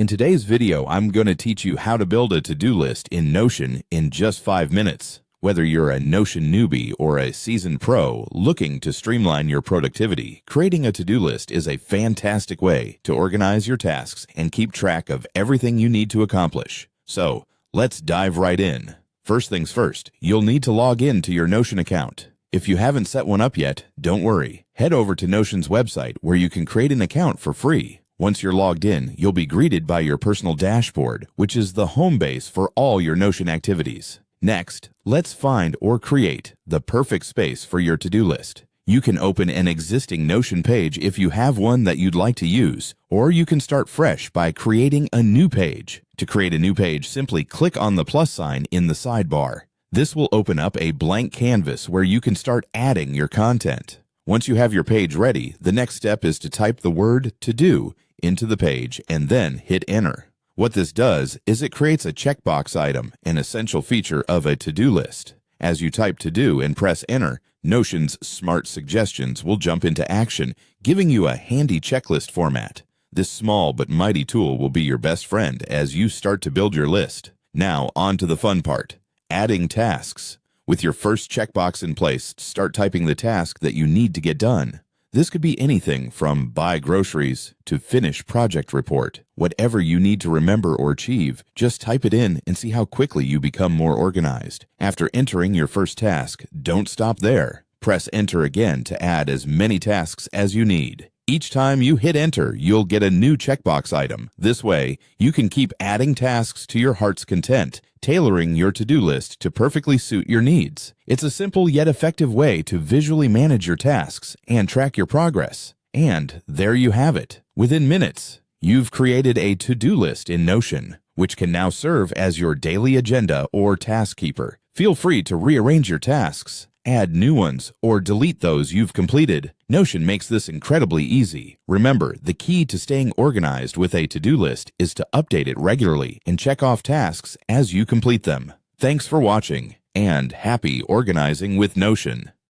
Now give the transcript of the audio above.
In today's video, I'm going to teach you how to build a to-do list in Notion in just 5 minutes. Whether you're a Notion newbie or a seasoned pro looking to streamline your productivity, creating a to-do list is a fantastic way to organize your tasks and keep track of everything you need to accomplish. So, let's dive right in. First things first, you'll need to log in to your Notion account. If you haven't set one up yet, don't worry. Head over to Notion's website where you can create an account for free. Once you're logged in, you'll be greeted by your personal dashboard, which is the home base for all your Notion activities. Next, let's find or create the perfect space for your to-do list. You can open an existing Notion page if you have one that you'd like to use, or you can start fresh by creating a new page. To create a new page, simply click on the plus sign in the sidebar. This will open up a blank canvas where you can start adding your content. Once you have your page ready, the next step is to type the word "to do" into the page and then hit enter. What this does is it creates a checkbox item, an essential feature of a to-do list. As you type "to do" and press enter, Notion's smart suggestions will jump into action, giving you a handy checklist format. This small but mighty tool will be your best friend as you start to build your list. Now, on to the fun part, adding tasks. With your first checkbox in place, start typing the task that you need to get done. This could be anything from buy groceries to finish project report. Whatever you need to remember or achieve, just type it in and see how quickly you become more organized. After entering your first task, don't stop there. Press enter again to add as many tasks as you need. Each time you hit enter, you'll get a new checkbox item. This way, you can keep adding tasks to your heart's content, tailoring your to-do list to perfectly suit your needs. It's a simple yet effective way to visually manage your tasks and track your progress. And there you have it. Within minutes, you've created a to-do list in Notion, which can now serve as your daily agenda or task keeper. Feel free to rearrange your tasks, add new ones, or delete those you've completed. Notion makes this incredibly easy. Remember, the key to staying organized with a to-do list is to update it regularly and check off tasks as you complete them. Thanks for watching, and happy organizing with Notion.